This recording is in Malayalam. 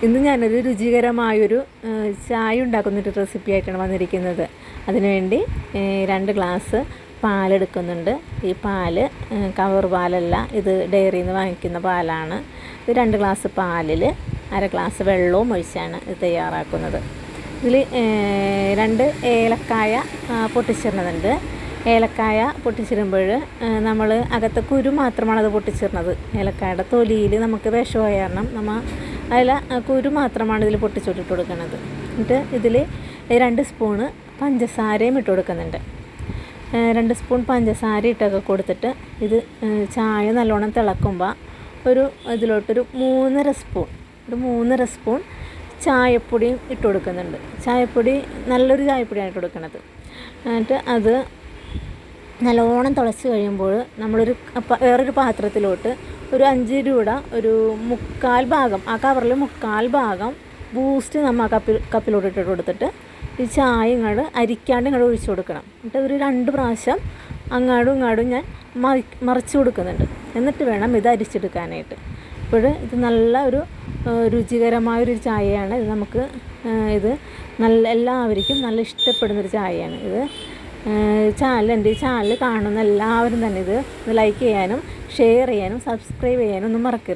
ഇന്ന് ഞാനൊരു രുചികരമായൊരു ചായ ഉണ്ടാക്കുന്നൊരു റെസിപ്പി ആയിട്ടാണ് വന്നിരിക്കുന്നത്. അതിനുവേണ്ടി 2 ഗ്ലാസ് പാലെടുക്കുന്നുണ്ട്. ഈ പാല് കവർ പാലല്ല, ഇത് ഡയറിയിൽ നിന്ന് വാങ്ങിക്കുന്ന പാലാണ്. ഇത് 2 ഗ്ലാസ് പാലിൽ 1/2 ഗ്ലാസ് വെള്ളവും ഒഴിച്ചാണ് ഇത് തയ്യാറാക്കുന്നത്. ഇതിൽ 2 ഏലക്കായ പൊട്ടിച്ചിടുന്നുണ്ട്. ഏലക്കായ പൊട്ടിച്ചിടുമ്പോൾ നമ്മൾ അകത്തെ കുരു മാത്രമാണ് അത് പൊട്ടിച്ചിടുന്നത്. ഏലക്കായുടെ തൊലിയിൽ നമുക്ക് വിഷമായ കാരണം നമ്മൾ അതിൽ കുരു മാത്രമാണ് ഇതിൽ പൊട്ടിച്ചിട്ട് കൊടുക്കുന്നത്. എന്നിട്ട് ഇതിൽ 2 സ്പൂണ് പഞ്ചസാരയും ഇട്ട് കൊടുക്കുന്നുണ്ട്. 2 സ്പൂൺ പഞ്ചസാര ഇട്ടൊക്കെ കൊടുത്തിട്ട് ഇത് ചായ നല്ലോണം തിളക്കുമ്പോൾ ഇതിലോട്ടൊരു 3.5 സ്പൂൺ ചായപ്പൊടിയും ഇട്ട് കൊടുക്കുന്നുണ്ട്. ചായപ്പൊടി നല്ലൊരു ചായപ്പൊടിയാണ് ഇട്ട് കൊടുക്കുന്നത്. എന്നിട്ട് അത് നല്ലോണം തിളച്ച് കഴിയുമ്പോൾ നമ്മളൊരു വേറൊരു പാത്രത്തിലോട്ട് ഒരു 5 രൂപ ഒരു 1/4 ഭാഗം, ആ കവറിൽ 1/4 ഭാഗം ബൂസ്റ്റ് നമ്മൾ കപ്പിലോട്ട് ഇട്ട് കൊടുത്തിട്ട് ഈ ചായ ഇങ്ങോട്ട് അരിക്കാണ്ട് ഇങ്ങോട്ട് ഒഴിച്ചു കൊടുക്കണം. എന്നിട്ട് ഒരു 2 പ്രാവശ്യം അങ്ങാടും ഇങ്ങാടും ഞാൻ മറിച്ച് കൊടുക്കുന്നുണ്ട്. എന്നിട്ട് വേണം ഇത് അരിച്ചെടുക്കാനായിട്ട്. അപ്പോൾ ഇത് നല്ല ഒരു രുചികരമായൊരു ചായയാണ്. ഇത് നമുക്ക് എല്ലാവർക്കും നല്ല ഇഷ്ടപ്പെടുന്നൊരു ചായയാണ്. ഇത് എൻ്റെ ഈ ചാനൽ കാണുന്ന എല്ലാവരും തന്നെ ഇത് ലൈക്ക് ചെയ്യാനും ഷെയർ ചെയ്യാനും സബ്സ്ക്രൈബ് ചെയ്യാനും ഒന്നും മറക്കരുത്.